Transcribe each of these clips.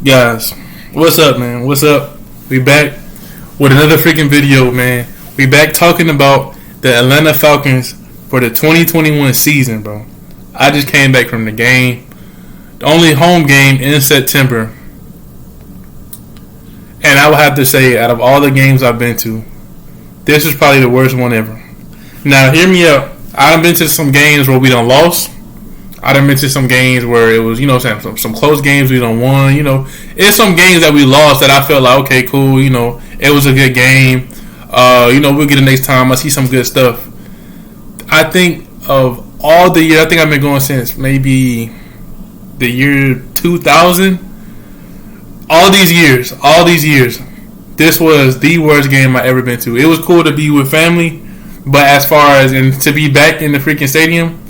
Guys, what's up, man? What's up? We back with another freaking video, man. We back talking about the Atlanta Falcons for the 2021 season, bro. I just came back from the game. The only home game in September. And I would have to say, out of all the games I've been to, this is probably the worst one ever. Now, hear me out. I've been to some games where we done lost. I done been to some games where it was, some close games we done won. It's some games that we lost that I felt like, okay, cool. It was a good game. We'll get it next time. I see some good stuff. I think of all the years, I think I've been going since maybe the year 2000. All these years, this was the worst game I ever been to. It was cool to be with family, but as far as and to be back in the freaking stadium.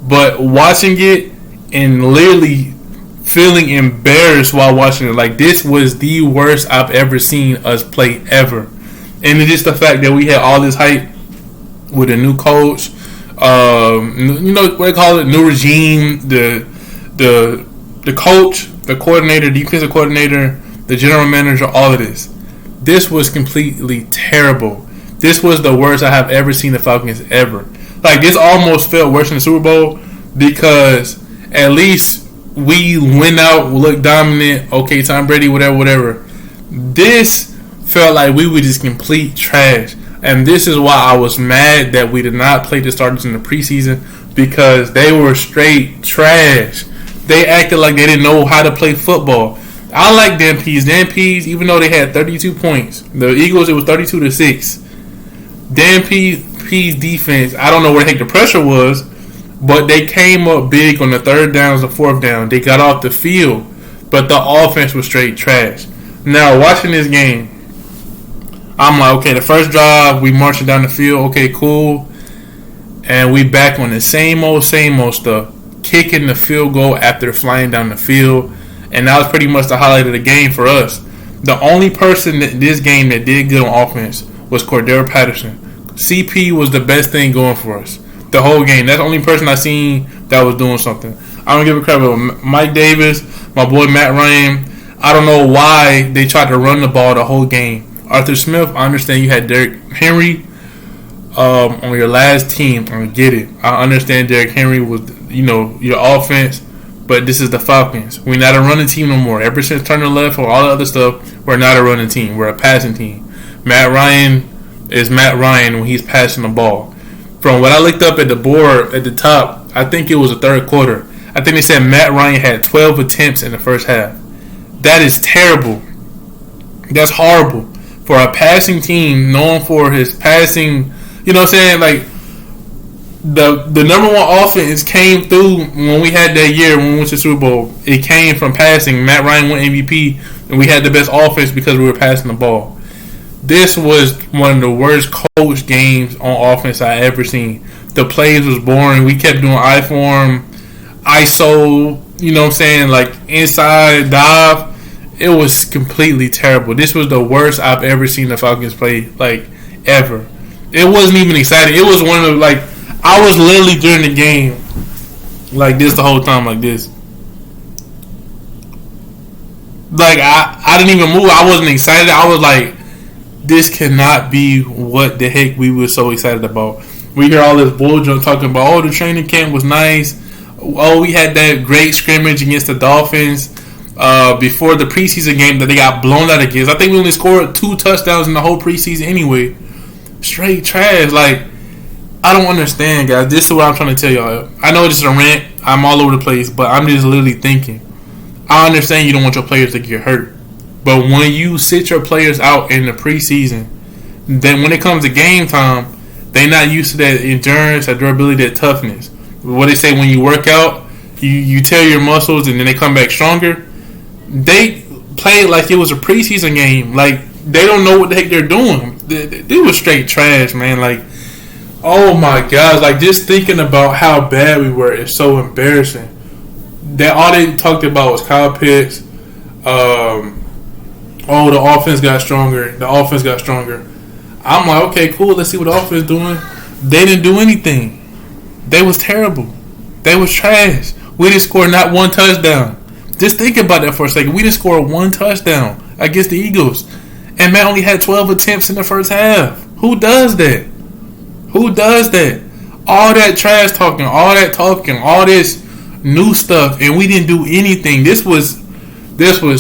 But watching it and literally feeling embarrassed while watching it, like this was the worst I've ever seen us play ever. And it's just the fact that we had all this hype with a new coach, what they call it, new regime, the coach, the coordinator, defensive coordinator, the general manager, all of this. This was completely terrible. This was the worst I have ever seen the Falcons ever. Like, this almost felt worse than the Super Bowl because at least we went out, we looked dominant. Okay, Tom Brady, whatever. This felt like we were just complete trash. And this is why I was mad that we did not play the starters in the preseason because they were straight trash. They acted like they didn't know how to play football. I like Dan Pease. Dan Pease, even though they had 32 points, the Eagles, it was 32-6. Dan Pease defense, I don't know where the heck the pressure was, but they came up big on the third downs and fourth down. They got off the field, but the offense was straight trash. Now, watching this game, I'm like, okay, the first drive, we marching down the field, okay, cool. And we back on the same old stuff, kicking the field goal after flying down the field. And that was pretty much the highlight of the game for us. The only person that this game that did good on offense was Cordero Patterson. CP was the best thing going for us the whole game. That's the only person I seen that was doing something. I don't give a crap about Mike Davis, my boy Matt Ryan. I don't know why they tried to run the ball the whole game. Arthur Smith, I understand you had Derrick Henry on your last team. I get it. I understand Derrick Henry was, your offense, but this is the Falcons. We're not a running team no more. Ever since Turner left or all the other stuff, we're not a running team. We're a passing team. Matt Ryan is Matt Ryan when he's passing the ball. From what I looked up at the board at the top, I think it was the third quarter. I think they said Matt Ryan had 12 attempts in the first half. That is terrible. That's horrible. For a passing team known for his passing, you know what I'm saying? Like, the number one offense came through when we had that year when we went to the Super Bowl. It came from passing. Matt Ryan won MVP, and we had the best offense because we were passing the ball. This was one of the worst coach games on offense I ever seen. The plays was boring. We kept doing I-form, ISO, you know what I'm saying, like inside dive. It was completely terrible. This was the worst I've ever seen the Falcons play, like, ever. It wasn't even exciting. It was one of, like, I was literally during the game like this the whole time, like this. Like, I didn't even move. I wasn't excited. I was like, this cannot be what the heck we were so excited about. We hear all this bull junk talking about, oh, the training camp was nice. Oh, we had that great scrimmage against the Dolphins before the preseason game that they got blown out against. I think we only scored 2 touchdowns in the whole preseason anyway. Straight trash. Like, I don't understand, guys. This is what I'm trying to tell y'all. I know this is a rant. I'm all over the place, but I'm just literally thinking. I understand you don't want your players to get hurt. But when you sit your players out in the preseason, then when it comes to game time, they're not used to that endurance, that durability, that toughness. What they say, when you work out, you tear your muscles and then they come back stronger. They play like it was a preseason game. Like, they don't know what the heck they're doing. They was straight trash, man. Like, oh my gosh. Like, just thinking about how bad we were is so embarrassing. That all they talked about was Kyle Pitts. The offense got stronger. I'm like, okay, cool. Let's see what the offense is doing. They didn't do anything. They was terrible. They was trash. We didn't score not one touchdown. Just think about that for a second. We didn't score one touchdown against the Eagles. And Matt only had 12 attempts in the first half. Who does that? Who does that? All that trash talking, all that talking, all this new stuff, and we didn't do anything. This was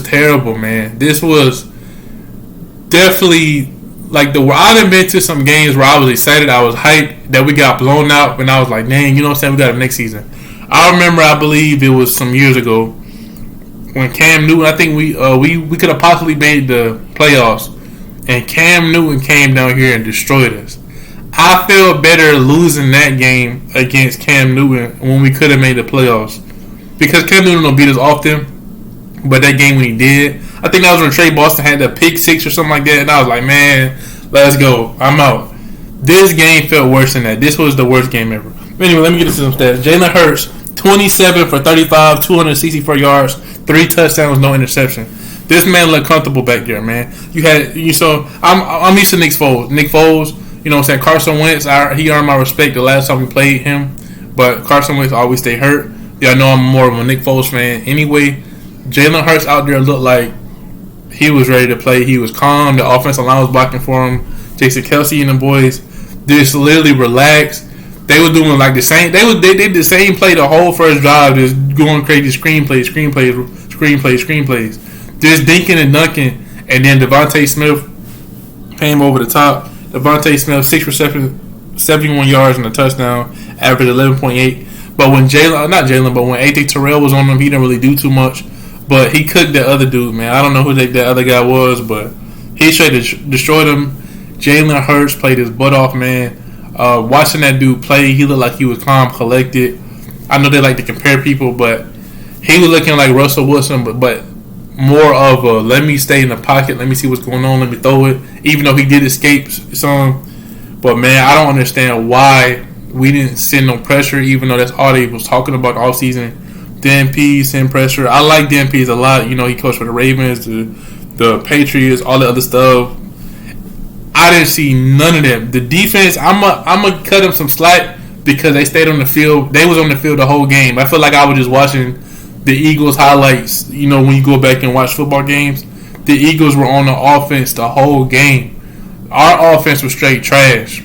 terrible, man. This was definitely like I've been to some games where I was excited, I was hyped that we got blown out, and I was like, dang, you know what I'm saying? We got it next season. I remember, I believe it was some years ago when Cam Newton, I think we could have possibly made the playoffs, and Cam Newton came down here and destroyed us. I feel better losing that game against Cam Newton when we could have made the playoffs, because Cam Newton don't beat us often. But that game when he did, I think that was when Trey Boston had that pick six or something like that, and I was like, man, let's go. I'm out. This game felt worse than that. This was the worst game ever. But anyway, let me get into some stats. Jalen Hurts, 27 for 35, 264 yards, 3 touchdowns, no interception. This man looked comfortable back there, man. So I'm used to Nick Foles. Nick Foles, you know what I'm saying? Carson Wentz, he earned my respect the last time we played him, but Carson Wentz always stay hurt. Y'all know I'm more of a Nick Foles fan. Anyway, Jalen Hurts out there looked like he was ready to play. He was calm. The offensive line was blocking for him. Jason Kelsey and the boys just literally relaxed. They were doing like the same. They did the same play the whole first drive, just going crazy, screenplays, just dinking and dunking. And then Devontae Smith came over the top. Devontae Smith, 6 receptions, 71 yards and a touchdown, average 11.8. But when when A.J. Terrell was on him, he didn't really do too much. But he cooked that other dude, man. I don't know who that other guy was, but he straight destroyed him. Jalen Hurts played his butt off, man. Watching that dude play, he looked like he was calm, collected. I know they like to compare people, but he was looking like Russell Wilson, but more of a let me stay in the pocket, let me see what's going on, let me throw it. Even though he did escape some, but man, I don't understand why we didn't send no pressure, even though that's all they was talking about all season. DMP, send pressure. I like DMPs a lot. You know, he coached for the Ravens, the Patriots, all the other stuff. I didn't see none of them. The defense, I'm gonna cut them some slack because they stayed on the field. They was on the field the whole game. I feel like I was just watching the Eagles highlights. You know, when you go back and watch football games, the Eagles were on the offense the whole game. Our offense was straight trash.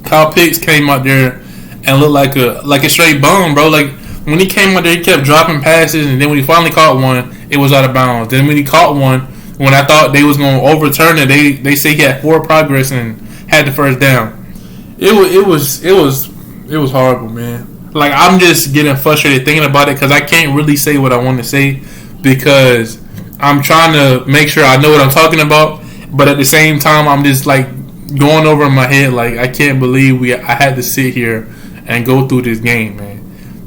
Kyle Pitts came out there and looked like a straight bum, bro. Like, when he came out there, he kept dropping passes, and then when he finally caught one, it was out of bounds. Then when he caught one, when I thought they was going to overturn it, they say he had 4 progress and had the first down. It was horrible, man. Like, I'm just getting frustrated thinking about it because I can't really say what I want to say because I'm trying to make sure I know what I'm talking about, but at the same time, I'm just like going over in my head like I can't believe I had to sit here and go through this game, man.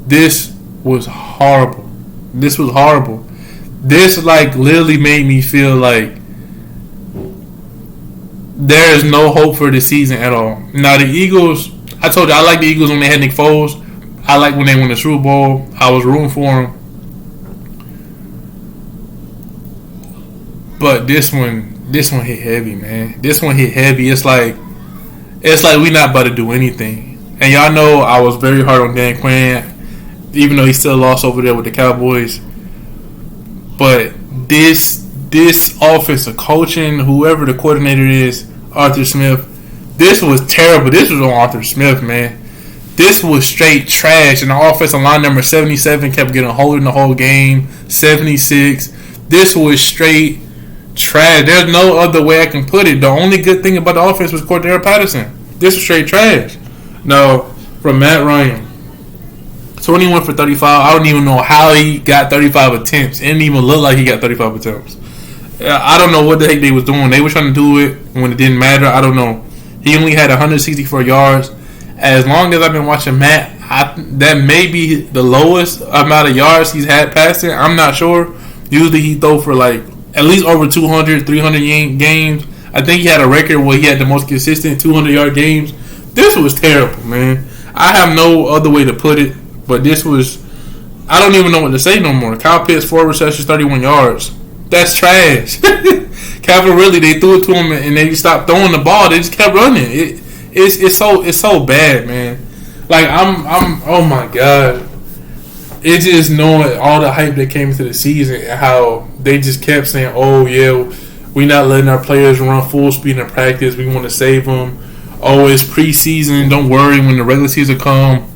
This was horrible. This like literally made me feel like there is no hope for the season at all. Now the Eagles, I told you I like the Eagles when they had Nick Foles. I like when they won the Super Bowl. I was rooting for them. But this one hit heavy, man. This one hit heavy. It's like we not about to do anything. And y'all know I was very hard on Dan Quinn, even though he still lost over there with the Cowboys. But this offensive coaching, whoever the coordinator is, Arthur Smith, this was terrible. This was on Arthur Smith, man. This was straight trash. And the offensive line number 77 kept getting holding the whole game. 76. This was straight trash. There's no other way I can put it. The only good thing about the offense was Cordero Patterson. This was straight trash. Now, from Matt Ryan, 21 for 35. I don't even know how he got 35 attempts. It didn't even look like he got 35 attempts. I don't know what the heck they was doing. They were trying to do it when it didn't matter. I don't know. He only had 164 yards. As long as I've been watching Matt, that may be the lowest amount of yards he's had passing. I'm not sure. Usually he throw for like at least over 200, 300 games. I think he had a record where he had the most consistent 200-yard games. This was terrible, man. I have no other way to put it, but this was... I don't even know what to say no more. Kyle Pitts, 4 receptions, 31 yards. That's trash. Calvin Ridley, they threw it to him and they stopped throwing the ball. They just kept running. It's so bad, man. Like, I'm oh my God. it's just knowing all the hype that came into the season and how they just kept saying, "Oh yeah, we're not letting our players run full speed in practice. We want to save them. Oh, it's preseason. Don't worry. When the regular season come,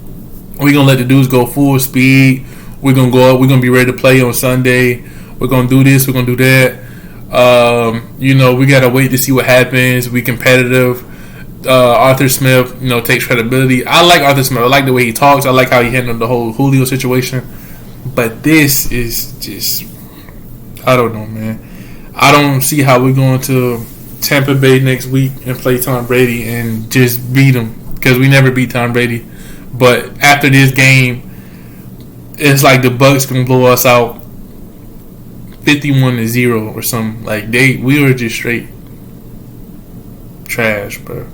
we're gonna let the dudes go full speed. We're gonna go up. We're gonna be ready to play on Sunday. We're gonna do this. We're gonna do that. We gotta wait to see what happens. We competitive." Arthur Smith, takes credibility. I like Arthur Smith. I like the way he talks. I like how he handled the whole Julio situation. But this is just, I don't know, man. I don't see how we're going to Tampa Bay next week and play Tom Brady and just beat him, because we never beat Tom Brady. But after this game, it's like the Bucs gonna blow us out 51-0 or something. Like we were just straight trash, bro.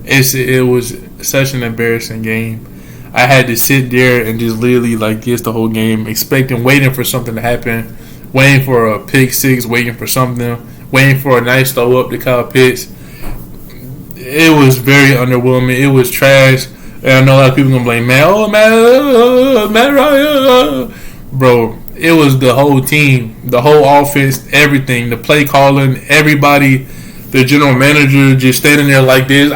It was such an embarrassing game. I had to sit there and just literally like this the whole game, waiting for something to happen, waiting for a pick six, waiting for something, waiting for a nice throw up to Kyle Pitts. It was very underwhelming. It was trash. And I know a lot of people gonna blame Matt Ryan. Bro, it was the whole team, the whole offense, everything, the play calling, everybody, the general manager just standing there like this.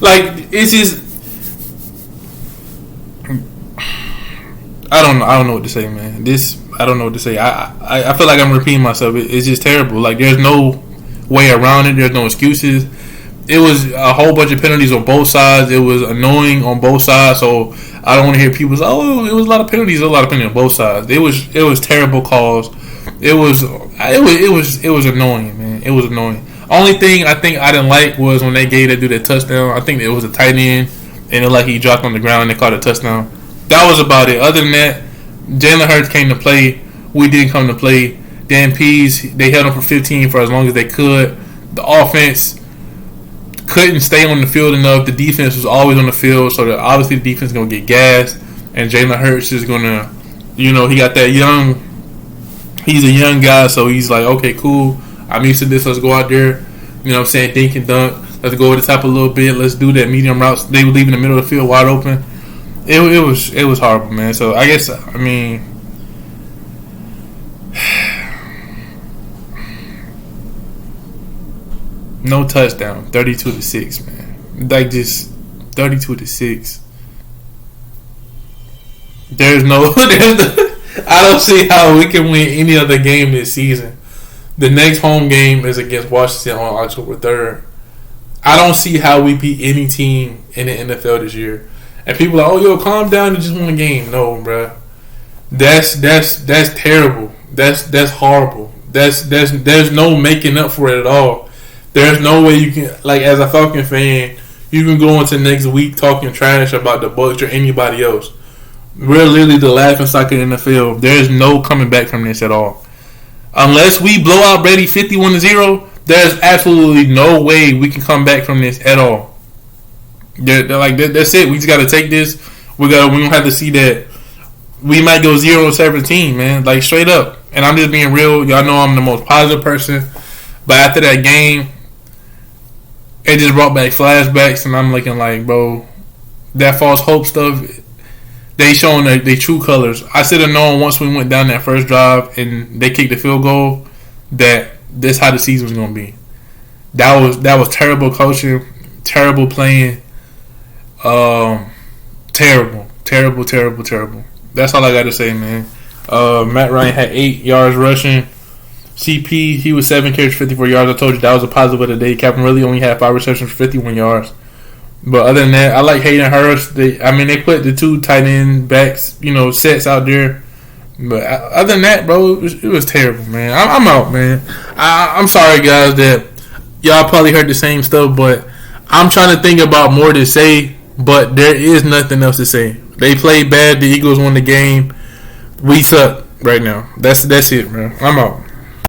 It's just, I don't know what to say, man. I don't know what to say. I feel like I'm repeating myself. It's just terrible. Like, there's no way around it. There's no excuses. It was a whole bunch of penalties on both sides. It was annoying on both sides. So I don't want to hear people say, "Oh, it was a lot of penalties." There was a lot of penalties on both sides. It was terrible calls. It was annoying, man. It was annoying. Only thing I think I didn't like was when they gave that dude that touchdown. I think it was a tight end, and it like he dropped on the ground and they called a touchdown. That was about it. Other than that, Jalen Hurts came to play. We didn't come to play. Dan Pease, they held him for 15 for as long as they could. The offense couldn't stay on the field enough. The defense was always on the field, so that obviously the defense is going to get gassed. And Jalen Hurts is going to, he got that he's a young guy, so he's like, okay, cool. I'm used to this. Let's go out there, dink and dunk. Let's go over the top a little bit. Let's do that medium routes. They were leaving the middle of the field wide open. It was horrible, man. So I guess, no touchdown, 32-6, man. Like, just 32-6. I don't see how we can win any other game this season. The next home game is against Washington on October 3rd. I don't see how we beat any team in the NFL this year. And people are like, "Oh, yo, calm down and just won a game." No, bro. That's terrible. That's horrible. There's no making up for it at all. There's no way you can, like, as a Falcon fan, you can go into next week talking trash about the Bucs or anybody else. We're literally the laughing stock in the NFL. There's no coming back from this at all. Unless we blow out Brady 51-0, there's absolutely no way we can come back from this at all. They're like, that's it. We just got to take this. We don't have to see that we might go 0-17, man. Like, straight up. And I'm just being real. Y'all know I'm the most positive person. But after that game, it just brought back flashbacks, and I'm looking like, bro, that false hope stuff, they showing their true colors. I should have known once we went down that first drive and they kicked the field goal that this how the season was going to be. That was terrible coaching, terrible playing, terrible. That's all I got to say, man. Matt Ryan had 8 yards rushing. CP, he was 7 carries, 54 yards. I told you that was a positive of the day. Captain really only had 5 receptions for 51 yards. But other than that, I like Hayden Hurst. They put the 2 tight end backs, sets out there. But other than that, bro, it was terrible, man. I'm out, man. I'm sorry, guys, that y'all probably heard the same stuff, but I'm trying to think about more to say, but there is nothing else to say. They played bad. The Eagles won the game. We suck right now. That's it, man. I'm out.